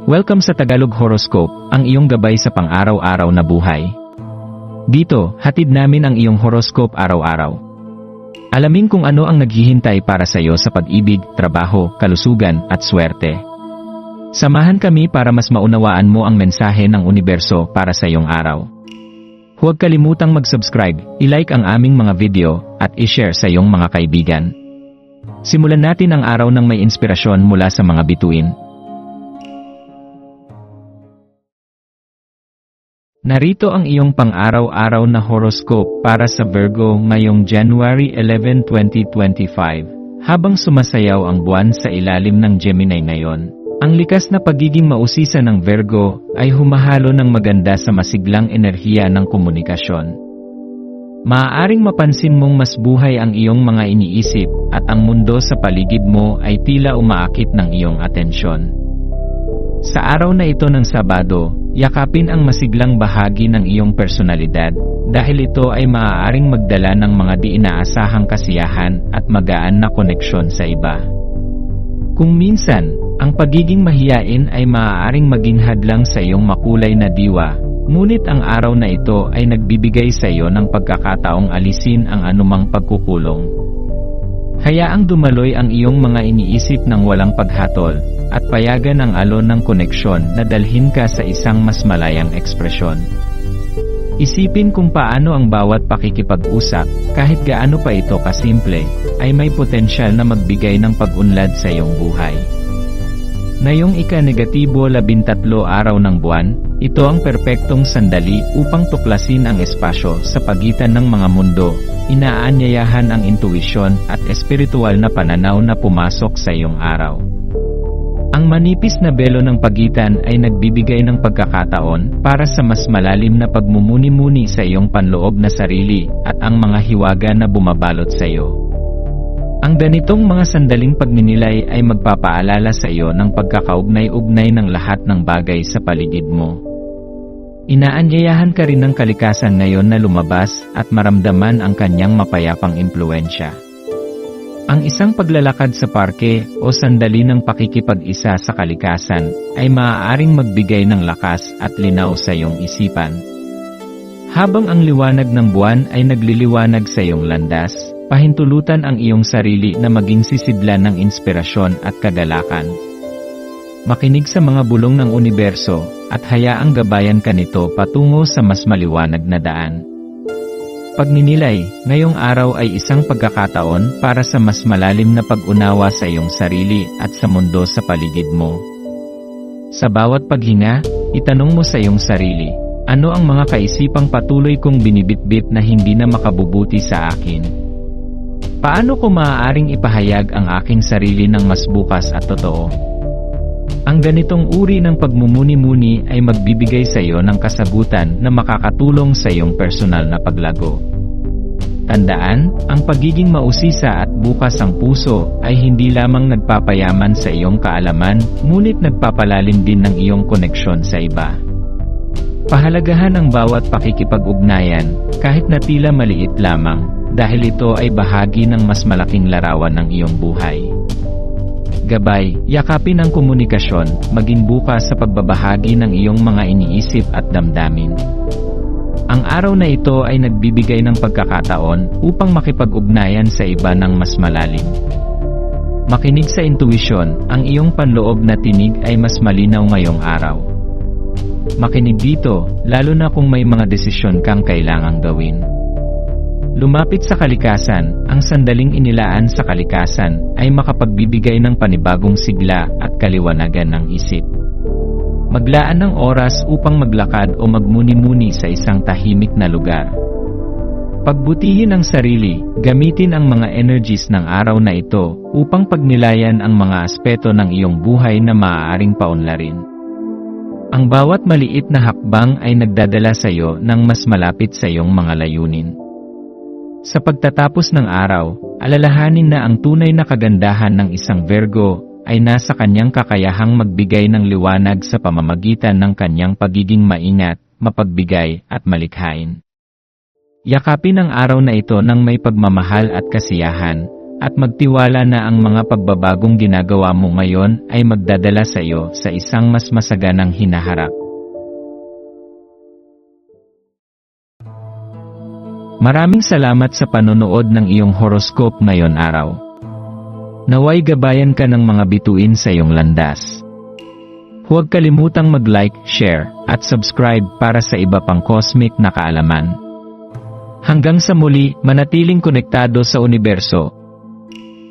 Welcome sa Tagalog Horoscope, ang iyong gabay sa pang-araw-araw na buhay. Dito, hatid namin ang iyong horoscope araw-araw. Alamin kung ano ang naghihintay para sa iyo sa pag-ibig, trabaho, kalusugan, at swerte. Samahan kami para mas maunawaan mo ang mensahe ng universo para sa iyong araw. Huwag kalimutang mag-subscribe, i-like ang aming mga video, at i-share sa iyong mga kaibigan. Simulan natin ang araw ng may inspirasyon mula sa mga bituin. Narito ang iyong pang-araw-araw na horoscope para sa Virgo ngayong January 11, 2025. Habang sumasayaw ang buwan sa ilalim ng Gemini ngayon, ang likas na pagiging mausisa ng Virgo ay humahalo ng maganda sa masiglang enerhiya ng komunikasyon. Maaaring mapansin mong mas buhay ang iyong mga iniisip at ang mundo sa paligid mo ay tila umaakit ng iyong atensyon. Sa araw na ito ng Sabado, yakapin ang masiglang bahagi ng iyong personalidad dahil ito ay maaaring magdala ng mga di inaasahang kasiyahan at magaan na koneksyon sa iba. Kung minsan, ang pagiging mahiyain ay maaaring maging hadlang sa iyong makulay na diwa, ngunit ang araw na ito ay nagbibigay sa iyo ng pagkakataong alisin ang anumang pagkukulong. Hayaang dumaloy ang iyong mga iniisip ng walang paghatol, at payagan ang alon ng koneksyon na dalhin ka sa isang mas malayang ekspresyon. Isipin kung paano ang bawat pakikipag-usap, kahit gaano pa ito kasimple, ay may potensyal na magbigay ng pag-unlad sa iyong buhay. Ngayong ika-negatibo 13 araw ng buwan, ito ang perpektong sandali upang tuklasin ang espasyo sa pagitan ng mga mundo, inaanyayahan ang intuisyon at espiritual na pananaw na pumasok sa iyong araw. Ang manipis na belo ng pagitan ay nagbibigay ng pagkakataon para sa mas malalim na pagmumuni-muni sa iyong panloob na sarili at ang mga hiwaga na bumabalot sa iyo. Ang ganitong mga sandaling pagninilay ay magpapaalala sa iyo ng pagkakaugnay-ugnay ng lahat ng bagay sa paligid mo. Inaanyayahan ka rin ng kalikasan ngayon na lumabas at maramdaman ang kanyang mapayapang impluensya. Ang isang paglalakad sa parke o sandali ng pakikipag-isa sa kalikasan ay maaaring magbigay ng lakas at linaw sa iyong isipan. Habang ang liwanag ng buwan ay nagliliwanag sa iyong landas, pahintulutan ang iyong sarili na maging sisidlan ng inspirasyon at kagalakan. Makinig sa mga bulong ng universo at hayaang gabayan ka nito patungo sa mas maliwanag na daan. Pagninilay, ngayong araw ay isang pagkakataon para sa mas malalim na pag-unawa sa iyong sarili at sa mundo sa paligid mo. Sa bawat paghinga, itanong mo sa iyong sarili, ano ang mga kaisipang patuloy kong binibitbit na hindi na makabubuti sa akin? Paano ko maaaring ipahayag ang aking sarili ng mas bukas at totoo? Ang ganitong uri ng pagmumuni-muni ay magbibigay sa iyo ng kasagutan na makakatulong sa iyong personal na paglago. Tandaan, ang pagiging mausisa at bukas ang puso ay hindi lamang nagpapayaman sa iyong kaalaman, ngunit nagpapalalim din ng iyong koneksyon sa iba. Pahalagahan ang bawat pakikipag-ugnayan, kahit na tila maliit lamang, dahil ito ay bahagi ng mas malaking larawan ng iyong buhay. Gabay, yakapin ang komunikasyon, maging bukas sa pagbabahagi ng iyong mga iniisip at damdamin. Ang araw na ito ay nagbibigay ng pagkakataon upang makipag-ugnayan sa iba ng mas malalim. Makinig sa intuisyon, ang iyong panloob na tinig ay mas malinaw ngayong araw. Makinig dito, lalo na kung may mga desisyon kang kailangang gawin. Lumapit sa kalikasan, ang sandaling inilaan sa kalikasan ay makapagbibigay ng panibagong sigla at kaliwanagan ng isip. Maglaan ng oras upang maglakad o magmuni-muni sa isang tahimik na lugar. Pagbutihin ang sarili, gamitin ang mga energies ng araw na ito upang pagnilayan ang mga aspeto ng iyong buhay na maaaring paunlarin. Ang bawat maliit na hakbang ay nagdadala sa iyo ng mas malapit sa iyong mga layunin. Sa pagtatapos ng araw, alalahanin na ang tunay na kagandahan ng isang Virgo ay nasa kanyang kakayahang magbigay ng liwanag sa pamamagitan ng kanyang pagiging maingat, mapagbigay at malikhain. Yakapin ang araw na ito ng may pagmamahal at kasiyahan, at magtiwala na ang mga pagbabagong ginagawa mo ngayon ay magdadala sa iyo sa isang mas masaganang hinaharap. Maraming salamat sa panonood ng iyong horoscope ngayon araw. Naway gabayan ka ng mga bituin sa iyong landas. Huwag kalimutang mag-like, share, at subscribe para sa iba pang cosmic na kaalaman. Hanggang sa muli, manatiling konektado sa universo